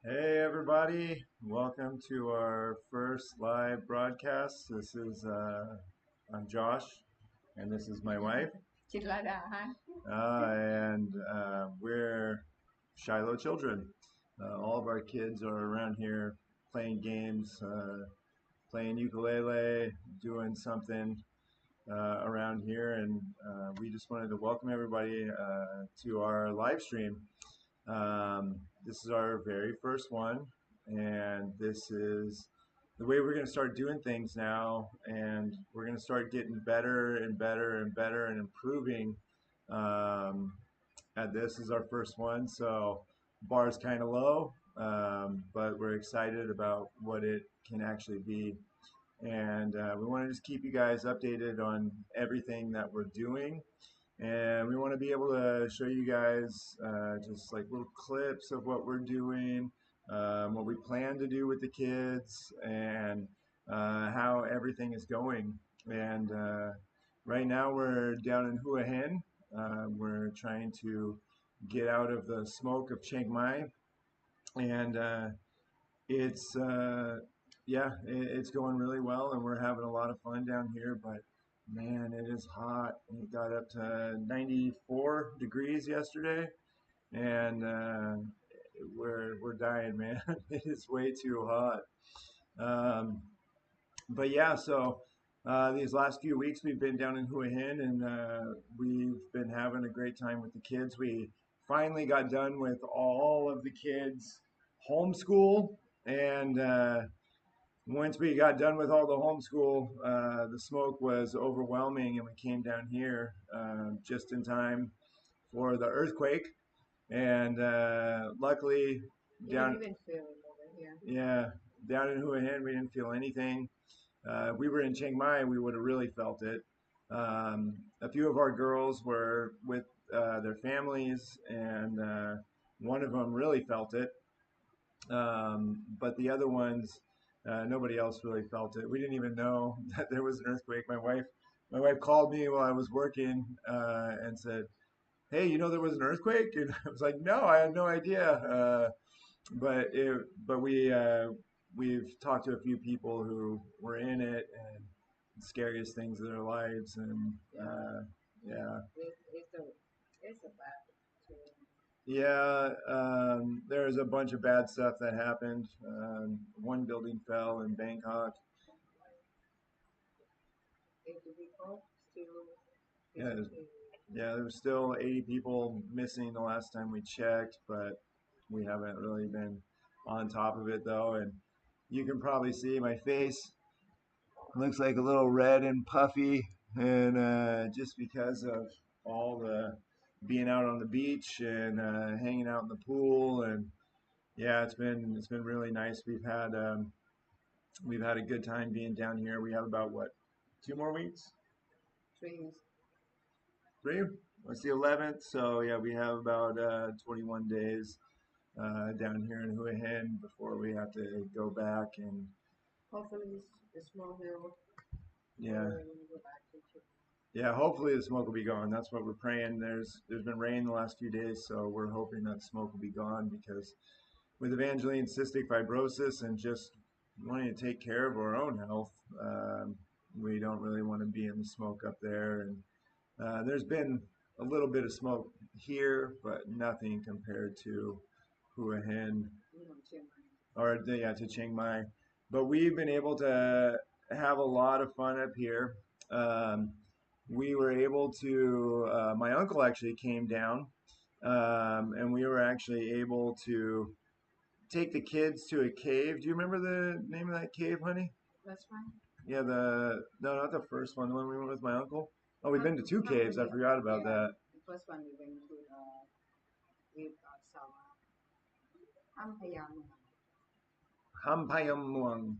Hey everybody, welcome to our first live broadcast. I'm Josh, and this is my wife, and we're Shiloh Children. All of our kids are around here playing games, playing ukulele, doing something around here, and we just wanted to welcome everybody to our live stream. This is our very first one, and this is the way we're going to start doing things now. And we're going to start getting better and better and better and improving um, at this. Is our first one, so bar's kind of low, but we're excited about what it can actually be. And we want to just keep you guys updated on everything that we're doing, and we want to be able to show you guys just like little clips of what we're doing, what we plan to do with the kids, and how everything is going. And right now we're down in Hua Hin. We're trying to get out of the smoke of Chiang Mai, and it's yeah, it's going really well, and we're having a lot of fun down here. But man, it is hot. It got up to 94 degrees yesterday, and we're dying, man. It is way too hot. Um, but yeah, so these last few weeks we've been down in Hua Hin, and we've been having a great time with the kids. We finally got done with all of the kids' homeschool, and once we got done with all the homeschool, the smoke was overwhelming, and we came down here just in time for the earthquake. And luckily, You don't down even feel it over here. yeah, down in Hua Hin, we didn't feel anything. If we were in Chiang Mai, we would have really felt it. A few of our girls were with their families, and one of them really felt it. But the other ones, nobody else really felt it. We didn't even know that there was an earthquake. My wife called me while I was working and said, "Hey, you know there was an earthquake?" And I was like, "No, I had no idea." But it, but we've talked to a few people who were in it, and the scariest things of their lives, and yeah. It's a bad thing. Yeah, there's a bunch of bad stuff that happened. One building fell in Bangkok. 80 people still Yeah, disappearing. yeah, there was still 80 people missing the last time we checked, but we haven't really been on top of it though. And you can probably see my face looks like a little red and puffy, and just because of all the being out on the beach and hanging out in the pool. And yeah, it's been really nice. We've had a good time being down here. We have about what, 2 more weeks? Trees. Three? It's the 11th, so yeah, we have about 21 days down here in Hua Hin before we have to go back. And Hopefully, the small hill yeah, will go back to Chile. yeah, hopefully the smoke will be gone. That's what we're praying. There's been rain the last few days, so we're hoping that smoke will be gone, because with Evangeline cystic fibrosis and just wanting to take care of our own health, we don't really want to be in the smoke up there. And there's been a little bit of smoke here, but nothing compared to Hua Hin, Chiang or yeah, to Chiang Mai. But we've been able to have a lot of fun up here. Um, we were able to, my uncle actually came down, and we were actually able to take the kids to a cave. Do you remember the name of that cave, honey? That's fine. Yeah, no, not the first one. The one we went with my uncle. Oh, we've How, been to two how caves. I many? forgot about Yeah, that. the first one we went to with Sampayang. Hampayam Muang.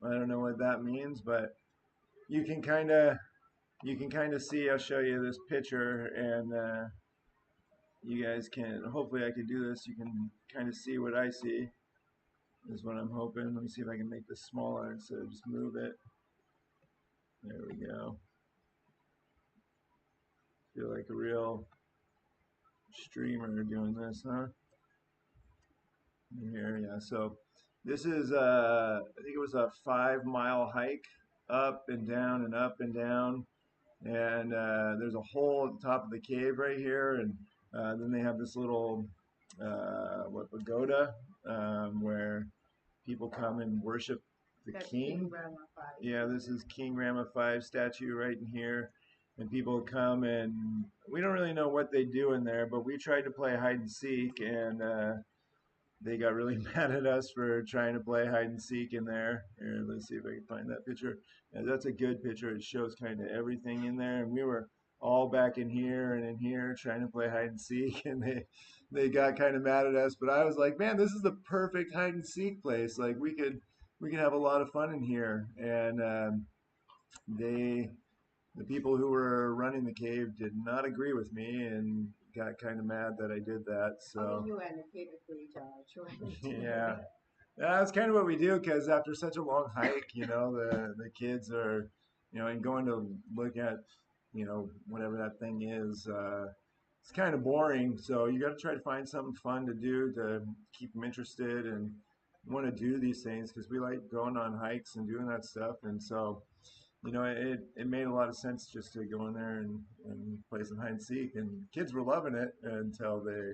I don't know what that means, but you can kind of you can kind of see. I'll show you this picture, and you guys can. Hopefully, I can do this. You can kind of see what I see. Is what I'm hoping. Let me see if I can make this smaller instead of just move it. There we go. Feel like a real streamer doing this, huh? here. Yeah. So this is I think it was a 5 mile hike up and down and up and down. And there's a hole at the top of the cave right here, and then they have this little what pagoda where people come and worship the That's King king. Rama 5. Yeah, this is King Rama 5 statue right in here. And people come and we don't really know what they do in there, but we tried to play hide and seek, and they got really mad at us for trying to play hide and seek in there. Here, let's see if I can find that picture. Yeah, that's a good picture. It shows kind of everything in there. And we were all back in here and in here trying to play hide and seek, and they got kind of mad at us. But I was like, man, this is the perfect hide and seek place. Like we could have a lot of fun in here. And they the people who were running the cave did not agree with me and got kind of mad that I did that. Only So you and the kid agree, trying to. yeah. That's kind of what we do because after such a long hike, the kids are, and going to look at, whatever that thing is, it's kind of boring. So you got to try to find something fun to do to keep them interested and want to do these things because we like going on hikes and doing that stuff. And so, it made a lot of sense just to go in there and play some hide and seek. And kids were loving it until they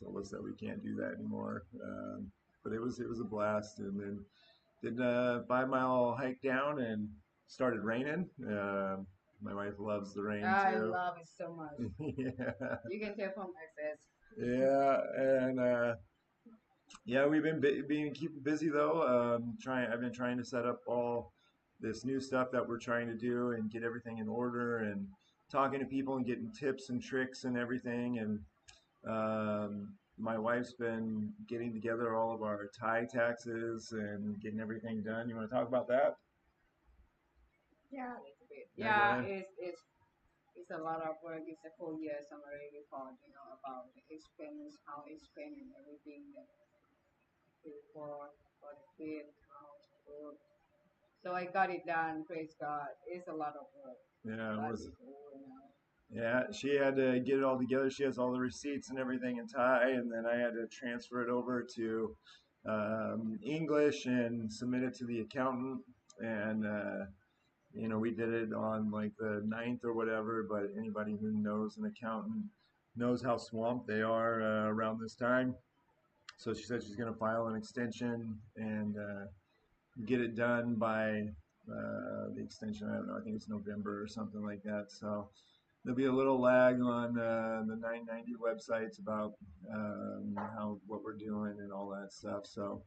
told us that we can't do that anymore. But it was a blast, and then did a 5 mile hike down and started raining. My wife loves the rain I too. love it so much. Yeah, You can tell from my face. yeah, and yeah, we've been being keeping busy though. I've been trying to set up all this new stuff that we're trying to do and get everything in order and talking to people and getting tips and tricks and everything. And my wife's been getting together all of our Thai taxes and getting everything done. You want to talk about that? Yeah, a little bit. Yeah, go Yeah, ahead. it's a lot of work. It's a full year summary report, about the expense, how it's spent and everything that we for the kid, house, food. So I got it done, praise God. It's a lot of work, Yeah, it but was. it's over now. Yeah, she had to get it all together. She has all the receipts and everything in Thai, and then I had to transfer it over to English and submit it to the accountant. And we did it on like the 9th or whatever. But anybody who knows an accountant knows how swamped they are around this time. So she said she's going to file an extension and get it done by the extension. I don't know. I think it's November or something like that. So there'll be a little lag on the 990 websites about how what we're doing and all that stuff. So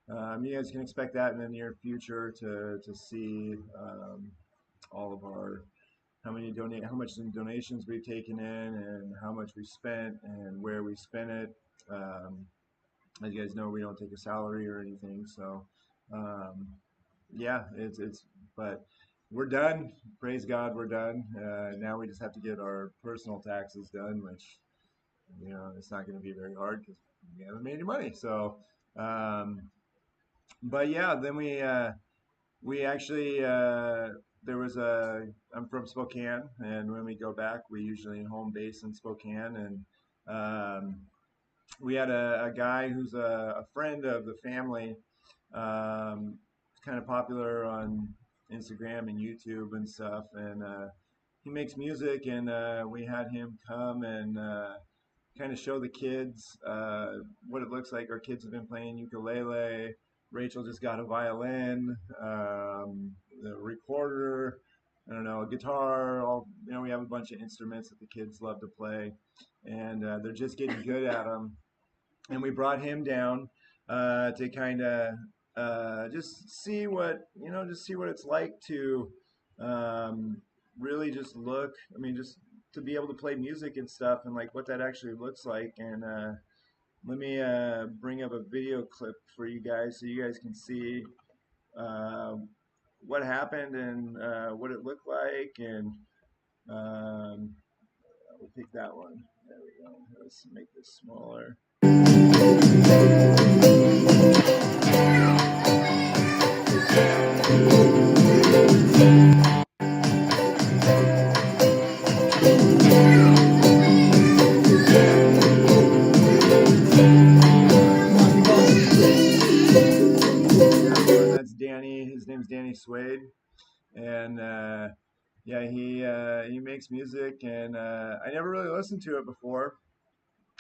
you guys can expect that in the near future to see all of our how much in donations we've taken in and how much we spent and where we spent it. Um, as you guys know, we don't take a salary or anything, so um, yeah, it's but we're done. Praise God, we're done. Now we just have to get our personal taxes done, which it's not going to be very hard because we haven't made any money. So, um, but yeah, then we actually there was a I'm from Spokane, and when we go back, we usually home base in Spokane, and um, we had a guy who's a friend of the family, um, kind of popular on Instagram and YouTube and stuff, and he makes music, and we had him come and kind of show the kids what it looks like. Our kids have been playing ukulele. Rachel just got a violin, the recorder, I don't know, a guitar. All we have a bunch of instruments that the kids love to play, and they're just getting good at them. And we brought him down to kind of just see just see what it's like to um, really just look. I mean, just to be able to play music and stuff, and like what that actually looks like. And let me bring up a video clip for you guys so you guys can see uh, what happened and what it looked like. And um, we'll pick that one. There we go. Let's make this smaller. Suede, and yeah, he makes music, and I never really listened to it before,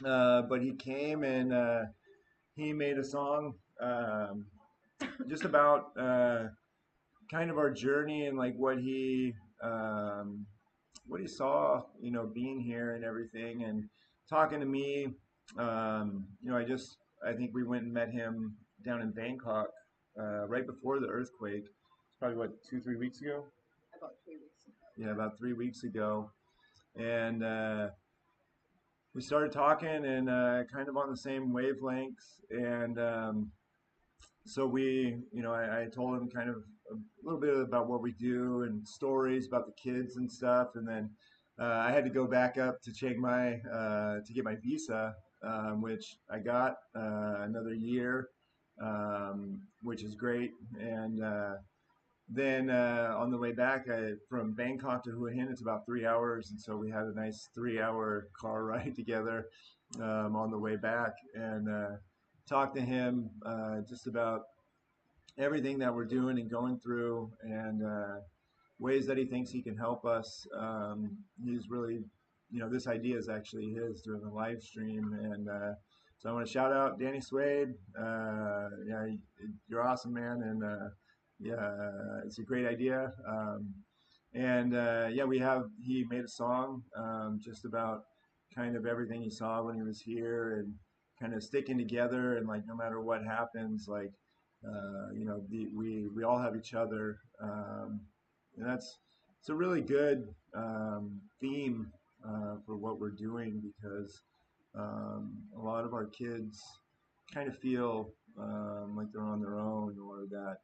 but he came and he made a song just about kind of our journey and like um, what he saw, being here and everything, and talking to me. I think we went and met him down in Bangkok right before the earthquake. It's probably what 2 3 weeks ago. About 3 weeks ago. Yeah, about 3 weeks ago, and we started talking and kind of on the same wavelengths, and so I told him kind of a little bit about what we do and stories about the kids and stuff, and then I had to go back up to Chiang Mai to get my visa, which I got another year, which is great, and then on the way back from Bangkok to Hua Hin, it's about 3 hours, and so we had a nice 3 hour car ride together on the way back, and talked to him just about everything that we're doing and going through, and ways that he thinks he can help us. He's really, this idea is actually his, doing a live stream, and so I want to shout out Danny Suede. Yeah, you're awesome, man, and yeah, it's a great idea. And yeah, he made a song just about kind of everything he saw when he was here, and kind of sticking together, and like no matter what happens, like we all have each other, and it's a really good theme for what we're doing, because a lot of our kids kind of feel like they're on their own, or that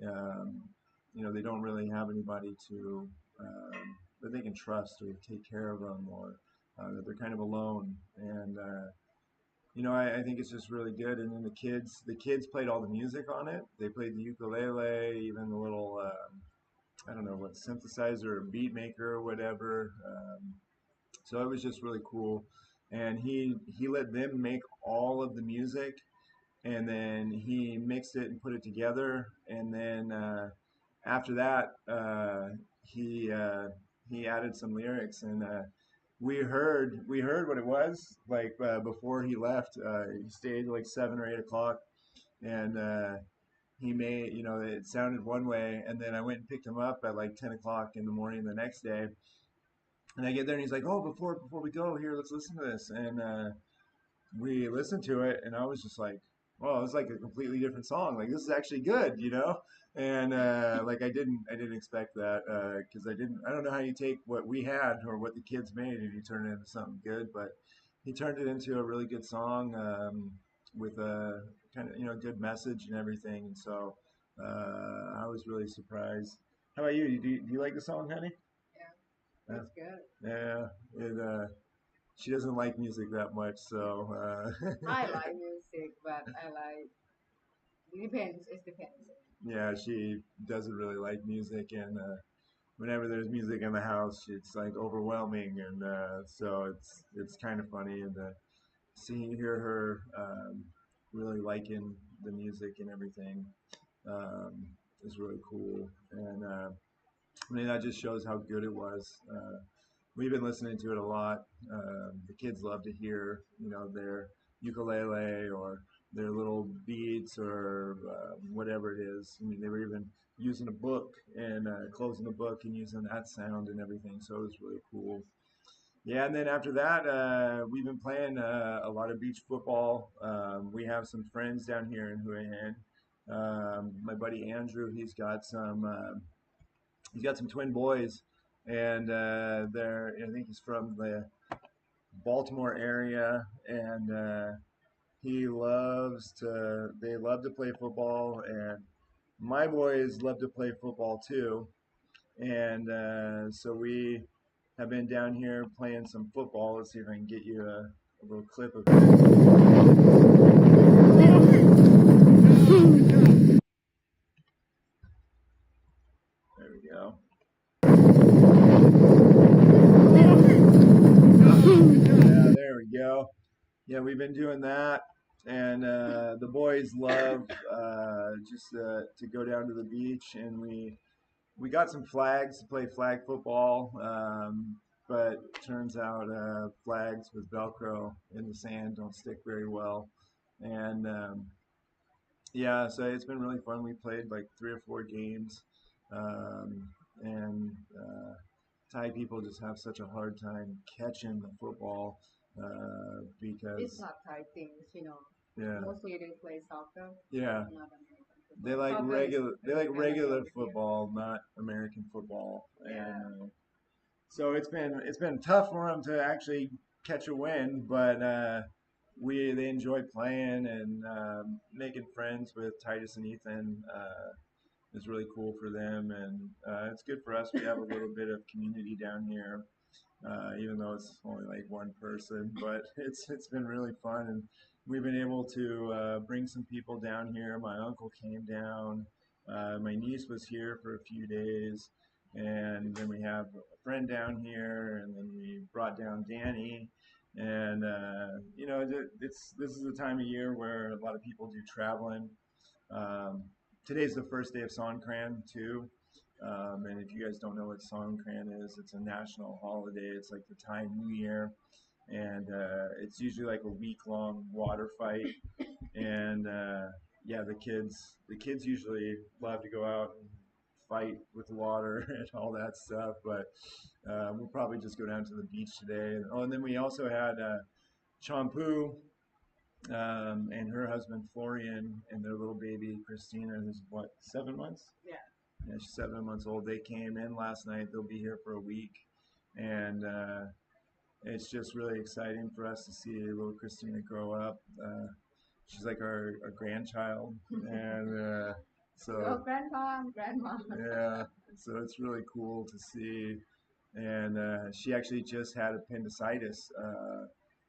um, they don't really have anybody to that they can trust or take care of them, or that they're kind of alone, and I think it's just really good. And then the kids played all the music on it. They played the ukulele, even the little I don't know what, synthesizer or beat maker or whatever. So it was just really cool. And he let them make all of the music, and then he mixed it and put it together. And then after that, he added some lyrics, and we heard what it was like before he left. He stayed like 7 or 8 o'clock, and he made, it sounded one way, and then I went and picked him up at like 10 o'clock in the morning the next day, and I get there and he's like, "Oh, before we go here, let's listen to this," and we listened to it, and I was just like, "Well, it's like a completely different song. Like this is actually good." And like I didn't expect that, because I don't know how you take what we had or what the kids made and you turn it into something good, but he turned it into a really good song, with a kind of good message and everything. And so I was really surprised. How about you? Do you like the song, honey? Yeah, Uh, it's good. yeah, she doesn't like music that much, so I like music, but I like it depends. It depends. yeah, she doesn't really like music, and whenever there's music in the house, it's like overwhelming, and so it's kind of funny, and hear her really liking the music and everything um, is really cool, and I mean that just shows how good it was. We've been listening to it a lot. The kids love to hear, their ukulele or their little beats, or whatever it is. I mean, they were even using a book and closing the book and using that sound and everything. So it was really cool. Yeah, and then after that, we've been playing a lot of beach football. We have some friends down here in Hua Hin. My buddy Andrew, he's got some twin boys, and I think he's from the Baltimore area, and they love to play football, and my boys love to play football too, and so we have been down here playing some football. Let's see if I can get you a little clip of it. There we go. Yeah, there we go. Yeah, we've been doing that. and the boys love just to go down to the beach, and we got some flags to play flag football, but turns out flags with Velcro in the sand don't stick very well, and yeah, so it's been really fun. We played like 3 or 4 games, and Thai people just have such a hard time catching the football It's because not Thai things, you know. yeah, Mostly they play soccer, yeah, not American football. Soccer they is like famous regular over here. football, not American football, and Yeah. so it's been tough for them to actually catch a win, but we they enjoy playing and making friends with Titus and Ethan. Is really cool for them, and it's good for us. We have a little bit of community down here, even though it's only like one person, but it's been really fun, and we've been able to bring some people down here. My uncle came down, my niece was here for a few days, and then we have a friend down here, and then we brought down Danny. And it's this is the time of year where a lot of people do traveling. um, Today's the first day of Songkran too. And if you guys don't know what Songkran is, it's a national holiday. It's like the Thai New Year, and it's usually like a week-long water fight. And yeah, the kids usually love to go out and fight with the water and all that stuff. But we'll probably just go down to the beach today. Oh, and then we also had Champu and her husband Florian and their little baby Christina, who's what, 7 months? Yeah. Yeah, she's 7 months old. They came in last night. They'll be here for a week, and it's just really exciting for us to see little Christina grow up. She's like our grandchild, and Your so grandpa and grandma. yeah, so it's really cool to see. And she actually just had appendicitis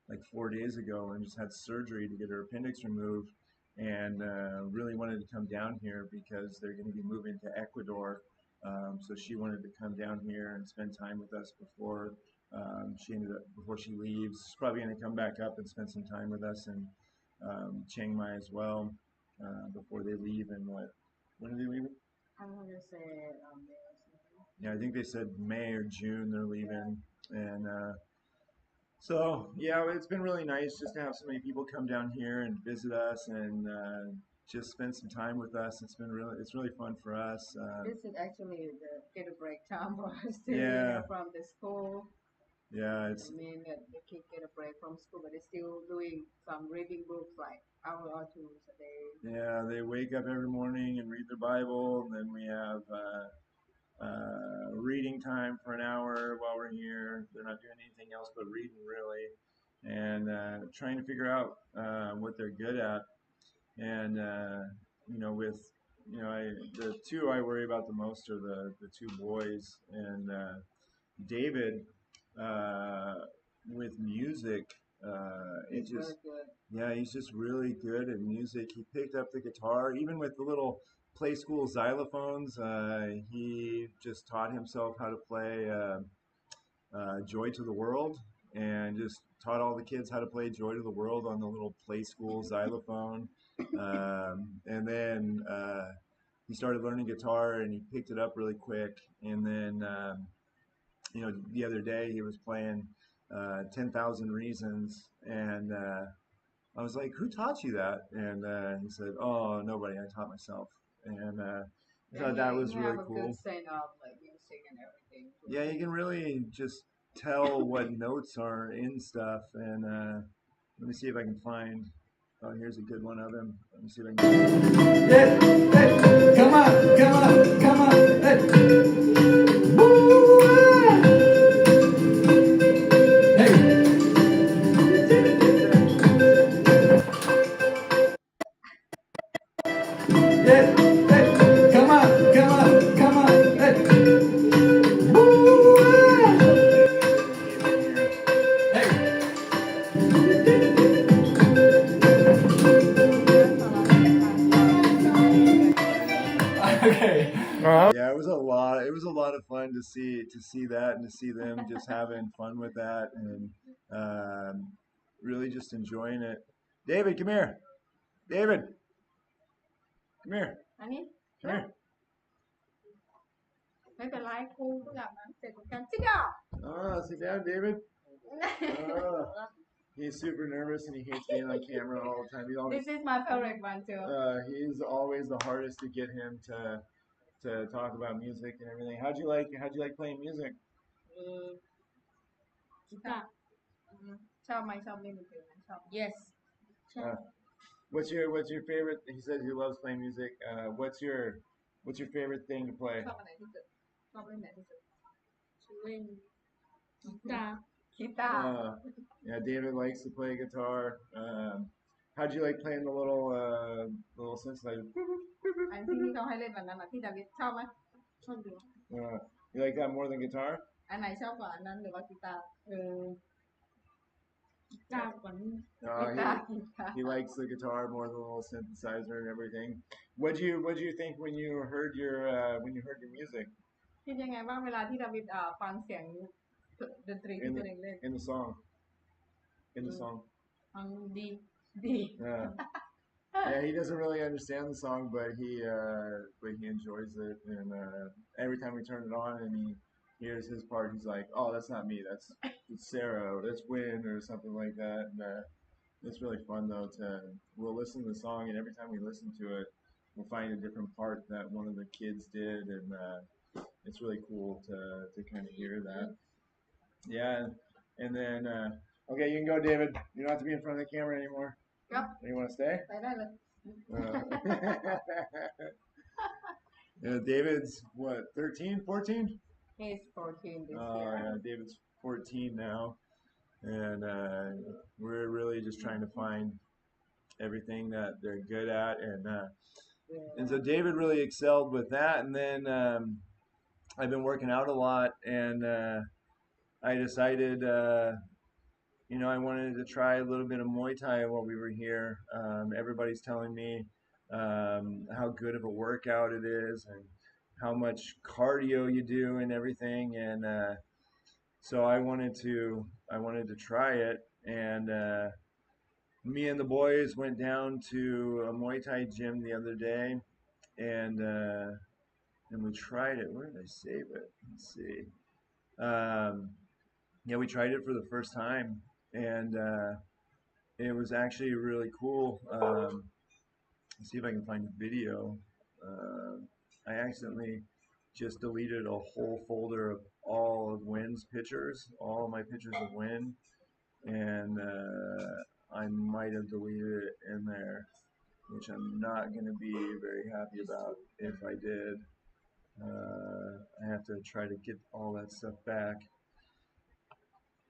like 4 days ago and just had surgery to get her appendix removed. And really wanted to come down here because they're going to be moving to Ecuador. So she wanted to come down here and spend time with us before she leaves. She's probably going to come back up and spend some time with us in Chiang Mai as well before they leave. And when are they leaving? I'm gonna say Yeah, I think they said May or June they're leaving, and so yeah, it's been really nice just to have so many people come down here and visit us and just spend some time with us. It's really fun for us. this is actually the get a break time for us too, you know, Yeah, from the school. yeah, I mean that the kids get a break from school, but they're still doing some reading books like hour or two a day. yeah. They wake up every morning and read their Bible, and then we have reading time for an hour while we're here. They're not doing anything else but reading really, and trying to figure out what they're good at. And with the two I worry about the most are the two boys. And David, uh, with music, it He's very just good. yeah, he's just really good at music. He picked up the guitar, even with the little play school xylophones. He just taught himself how to play Joy to the World, and just taught all the kids how to play Joy to the World on the little play school xylophone. And then he started learning guitar and he picked it up really quick. And then, the other day he was playing 10,000 Reasons. And I was like, "Who taught you that?" And he said, "Oh, nobody. I taught myself." And I Yeah, thought that he was really have a good cool. sense of like music and everything Yeah, you too. can really just tell what notes are in stuff. And let me see if I can find. Oh, here's a good one of him. Let me see if I can. Hey, hey, come on, come on, come on. Hey. Woo! Hey. Hey, hey, come on, come on, come on. Hey. Hey. There's a lot of fun stuff together. Okay. Yeah, it was a lot. It was a lot of fun to see that and to see them just having fun with that and um, really just enjoying it. David, come here. David, come here. อันนี้ Come here. ไม่เป็นไรครูเพิ่งอาบน้ำเสร็จเหมือนกันจิ๊กอ่ะ Oh, sit down, David. Oh, he's super nervous and he hates being on camera all the time. This is my favorite one too. He's always the hardest to get him to talk about music and everything. How'd you like playing music? กีตาร์ ชอบไหมชอบเล่นดนตรีไหมชอบ yes ใช่ What's your favorite? He says he loves playing music. What's your favorite thing to play? ชอบอันไหนที่สุดชอบเล่นไหนที่สุด เล่นกีตาร์ กีตาร์ Yeah, David likes to play guitar. How'd you like playing the little synthesizer? อันที่เขาให้เล่นแบบนั้นอ่ะที่ดาวิดชอบไหม ชอบดู You like that more than guitar? อันไหนชอบกว่าอันนั้นหรือว่ากีตาร์ กีตาร์ก่อน กีตาร์กีตาร์ He likes the guitar more than the little synthesizer and everything. What'd you think when you heard your music คิดยังไงบ้างเวลาที่ดาวิดฟังเสียงดนตรีที่ตัวเองเล่น in the song? In the song. ฟังดี ดี Yeah. Yeah, he doesn't really understand the song, but he enjoys it, and every time we turn it on and he hears his part, he's like, "Oh, that's not me. That's Sarah, or that's Win, or something like that." And it's really fun though. We'll listen to the song, and every time we listen to it, we'll find a different part that one of the kids did, and it's really cool to kind of hear that. Yeah, and then okay, you can go, David. You don't have to be in front of the camera anymore. Yep. You want to stay? ไปได้เลย Yeah, David's what, 13, 14? He's 14 this Oh, year yeah, David's 14 now, and we're really just trying to find everything that they're good at, and so David really excelled with that, and then I've been working out a lot, and I decided I wanted to try a little bit of Muay Thai while we were here. Everybody's telling me how good of a workout it is and how much cardio you do and everything. And so I wanted to try it. And me and the boys went down to a Muay Thai gym the other day, and we tried it. Where did I save it? Let's see. Yeah, we tried it for the first time, and it was actually really cool. Let's see if I can find the video. I accidentally just deleted a whole folder of all of Wynn's pictures, all of my pictures of Wynn, and I might have deleted it in there, which I'm not going to be very happy about if I did. I have to try to get all that stuff back.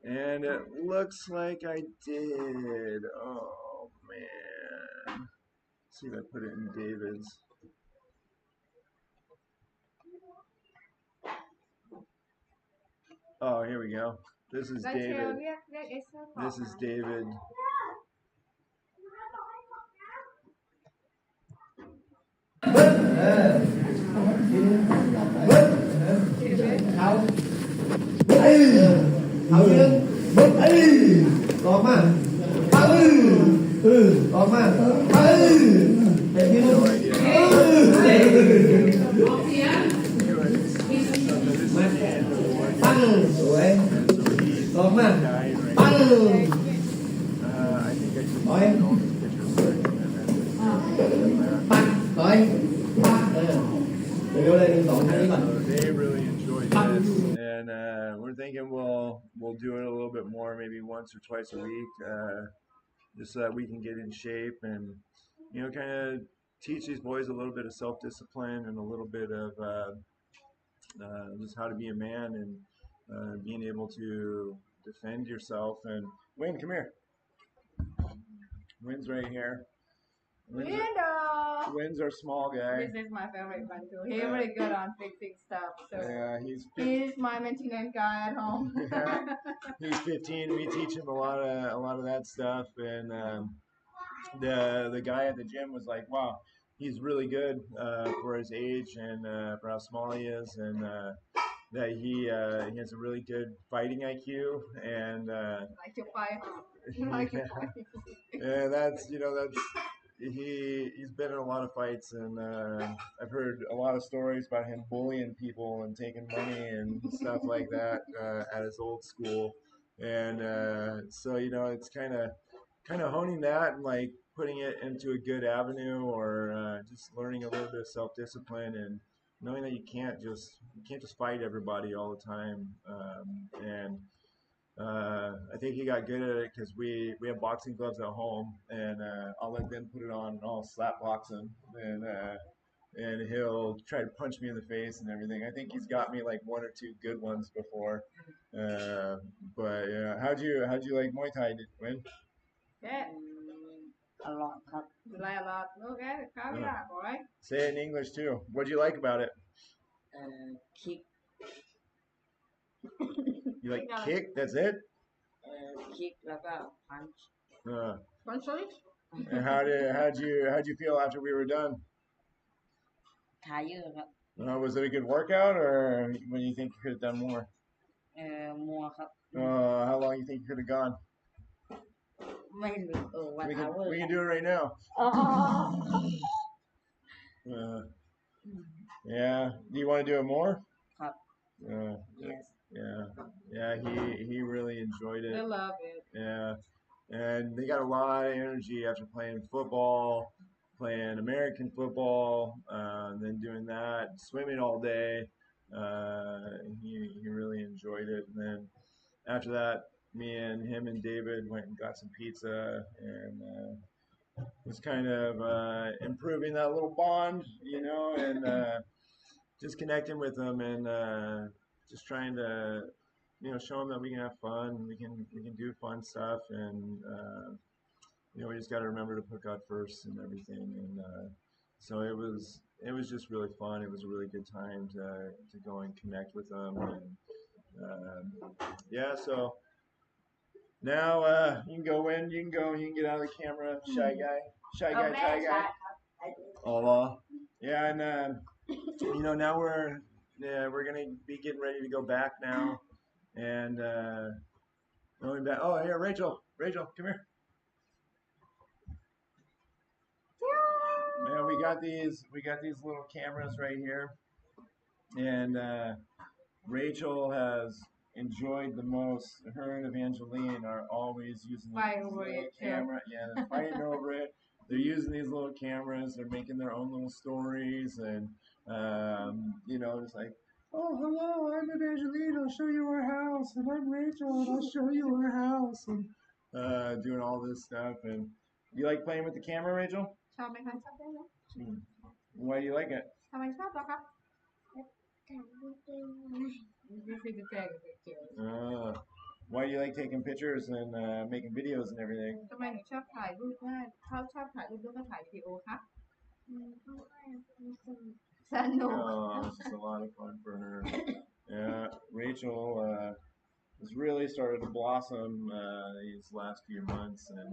And it looks like I did. Oh, man. Let's see if I put it in David's. Oh, here we go. This is ได้เชล David. เรียกเอสเซอร์ This is David. I think I should put all these pictures so they really enjoyed this, and we're thinking we'll do it a little bit more, maybe once or twice a week, just so that we can get in shape and kind of teach these boys a little bit of self-discipline and a little bit of just how to be a man and being able to defend yourself. And Wayne, come here. Wynn's right here. Wynn's our small guy. This is my favorite one too. He's really good on fixing stuff. So Yeah, he's my maintenance guy at home. he's 15. We teach him a lot of that stuff, and the guy at the gym was like, "Wow, he's really good for his age and for how small he is." And that he has a really good fighting IQ, and Like to fight, huh? Like to fight. yeah, that's he's been in a lot of fights, and I've heard a lot of stories about him bullying people and taking money and stuff like that at his old school, and so it's kind of honing that and like putting it into a good avenue, or just learning a little bit of self discipline and knowing that you can't just fight everybody all the time, and I think he got good at it because we have boxing gloves at home, and I'll let them put it on, and I'll slap box him, and he'll try to punch me in the face and everything. I think he's got me like one or two good ones before. Uh, but yeah, how'd you like Muay Thai? Did you win? Yeah, a lot ครับ you like a lot. Okay, khá Uh, là alright. say it in English too. What'd you like about it? kick You like Yeah. kick? That's it? kick แล้วก็ punch Uh, One choice. and how'd you feel after we were done? ทายเยอะครับ Was it a good workout, or when you think you could have done more? มัวครับ How long you think you could have gone? ไม่รู้วัน We อา can เวอร์ we can do it right now. อ๋อ Uh, yeah. Do you want to do it more? ครับ Uh, yes yeah. Yeah. He really enjoyed They it. love it. Yeah. And they got a lot of energy after playing football, playing American football, and then doing that, swimming all day. He really enjoyed it. And then after that, me and him and David went and got some pizza, and was kind of improving that little bond, and just connecting with them, and just trying to show them that we can have fun, we can do fun stuff, and we just got to remember to put God first and everything, and so it was just really fun. It was a really good time to go and connect with them, and yeah. So now you can go in, you can get out of the camera, shy guy, แม่ shy ชา guy. ครับ Oh, yeah, and now we're gonna be getting ready to go back now, and going back. Oh, here, Rachel, come here. Man, we got these little cameras right here, and Rachel has enjoyed the most. Her and Evangeline are always using Fight this over little it, too. camera. Yeah, they're fighting over it. They're using these little cameras. They're making their own little stories, and just like, oh, hello, I'm Evangeline. I'll show you our house, and I'm Rachel, and I'll show you our house, and doing all this stuff. And you like playing with the camera, Rachel? ชอบไหมคะชอบได้ไหม Why do you like it? ทำไมชอบเหรอครับนี่คือจะแจกกับเจอ Why do you like taking pictures and making videos and everything? ทำไมหนูชอบถ่ายรูปมากชอบถ่ายรูปแล้วก็ถ่ายวิดีโอคะสนุก Oh, it's just a lot of fun for her. Yeah, Rachel has really started to blossom these last few months, and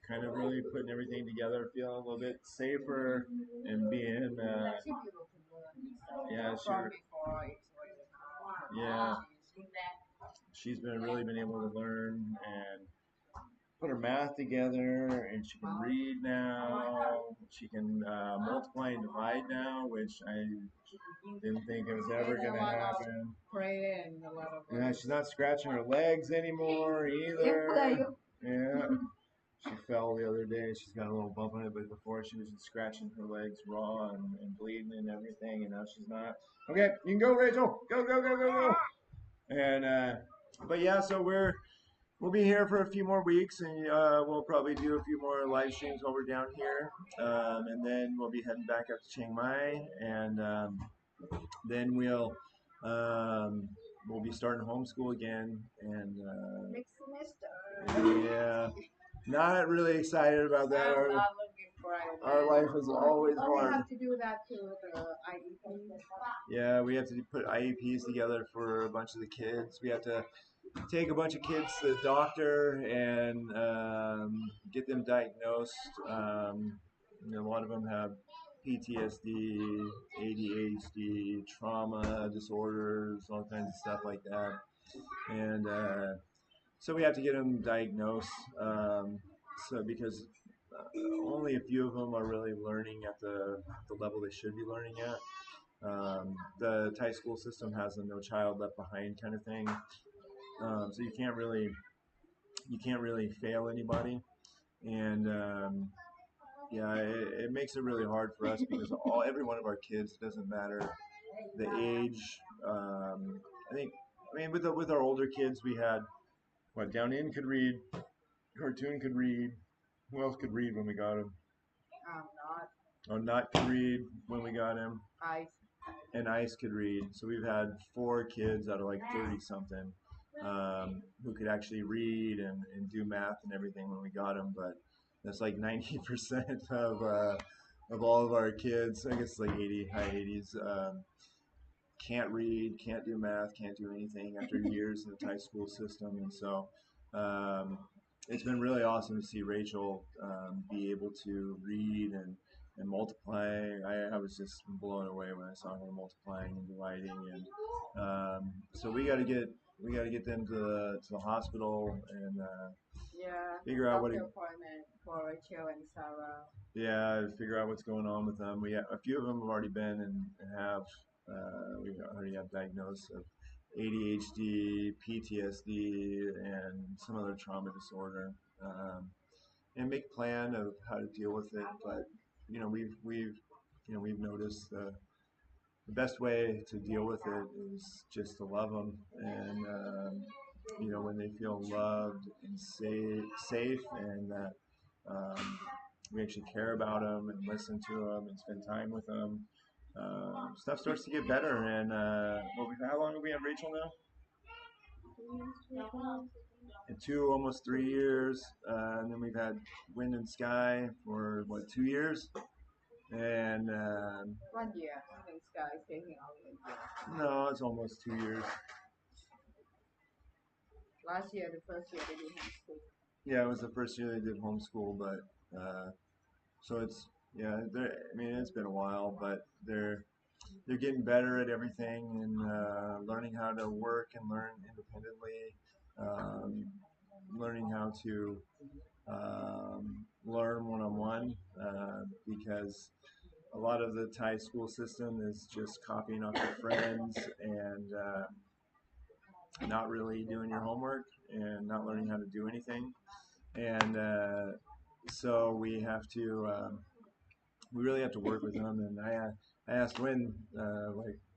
kind of really putting everything together, feeling a little bit safer, and being yeah, yeah, she's really been able to learn and put her math together, and she can read now. She can multiply and divide now, which I didn't think it was ever going to happen. pray and a lot of Yeah, she's not scratching her legs anymore either. Yeah. She fell the other day. She's got a little bump on it, but before she was just scratching her legs raw and bleeding and everything, and now she's not. Okay, you can go, Rachel. Go, go, go, go, go. And but yeah, so we'll be here for a few more weeks, and we'll probably do a few more live streams while we're down here, and then we'll be heading back up to Chiang Mai, and then we'll be starting homeschool again, and next semester yeah, not really excited about that. I'm not looking for it. Our life is always We hard. have to do that to the IEP. Yeah, we have to put IEPs together for a bunch of the kids. We have to take a bunch of kids to the doctor and get them diagnosed. A lot of them have PTSD, ADHD, trauma disorders, all kinds of stuff like that. And so we have to get them diagnosed. So because only a few of them are really learning at the level they should be learning at. The Thai school system has a no child left behind kind of thing. So you can't really fail anybody, and yeah, it makes it really hard for us because every one of our kids, doesn't matter the age. I think, I mean, with our older kids, we had what Down In could read, Cartoon could read. Who else could read when we got him? Not Oh, Not could read when we got him, I. and Ice could read. So we've had 4 kids out of like 30 something who could actually read and do math and everything when we got them. But that's like 90% of all of our kids. I guess like 80, high 80s. Can't read, can't do math, can't do anything after years in the Thai school system. And so um, it's been really awesome to see Rachel be able to read and multiply. I was just blown away when I saw her multiplying and dividing. And so we got to get them to the hospital and Yeah, figure out doctor appointment for Rachel and Sarah. yeah, figure out what's going on with them. We have, a few of them have already been and have we already have diagnosed of ADHD, PTSD, and some other trauma disorder, and make a plan of how to deal with it. But we've noticed the best way to deal with it is just to love them, and when they feel loved and safe, and that we actually care about them and listen to them and spend time with them, stuff starts to get better. And how long have we had Rachel now? And 2, almost 3 years, and then we've had Wind and Sky for what, 2 years, and 1 year. This guy is taking out 1 year. no, it's almost 2 years. Last year, the first year they did homeschool. Yeah, it was the first year they did homeschool, but so it's yeah. I mean, it's been a while, but they're getting better at everything and learning how to work and learn independently, learning how to learn one-on-one because a lot of the Thai school system is just copying off your friends and not really doing your homework and not learning how to do anything. And so we really have to work with them. And I asked like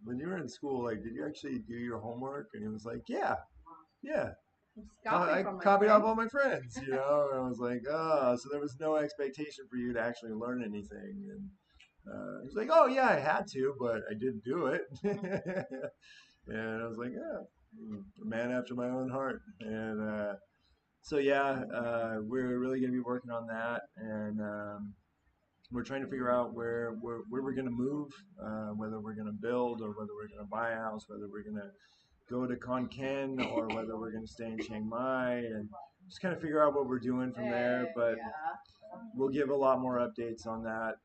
when you were in school, like, did you actually do your homework? And he was like, yeah. I copied off all my friends, And I was like, oh, so there was no expectation for you to actually learn anything. And he was like, oh yeah, I had to, but I didn't do it. And I was like, yeah, a man after my own heart. And so yeah, we're really going to be working on that, and we're trying to figure out where we're going to move, whether we're going to build or whether we're going to buy a house, whether we're going to go to Khon Kaen or whether we're going to stay in Chiang Mai, and just kind of figure out what we're doing from there. But we'll give a lot more updates on that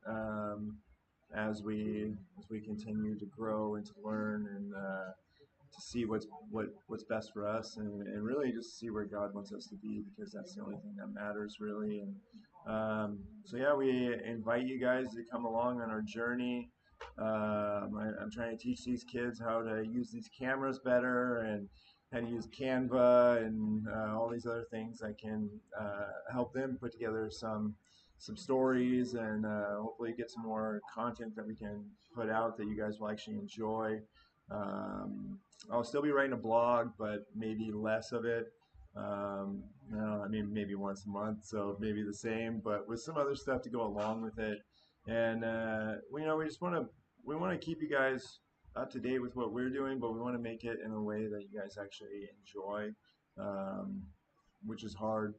as we continue to grow and to learn and to see what's best for us, and really just see where God wants us to be, because that's the only thing that matters really. And so yeah, we invite you guys to come along on our journey. I'm trying to teach these kids how to use these cameras better and how to use Canva and all these other things that can help them put together some stories and hopefully get some more content that we can put out that you guys will actually enjoy. I'll still be writing a blog, but maybe less of it. I mean, maybe once a month, so maybe the same, but with some other stuff to go along with it. And we want to keep you guys up to date with what we're doing, but we want to make it in a way that you guys actually enjoy, which is hard.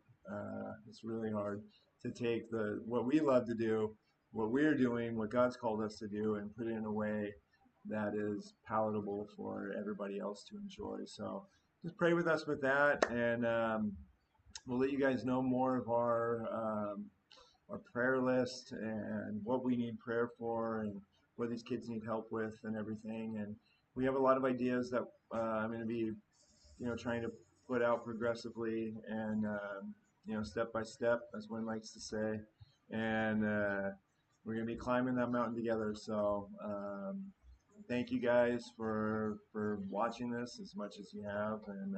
It's really hard to take what we love to do, what we're doing, what God's called us to do, and put it in a way that is palatable for everybody else to enjoy. So just pray with us with that, and we'll let you guys know more of our prayer list and what we need prayer for and what these kids need help with and everything. And we have a lot of ideas that I'm going to be, trying to put out progressively and, step by step, as one likes to say. And we're going to be climbing that mountain together. So thank you guys for watching this as much as you have. And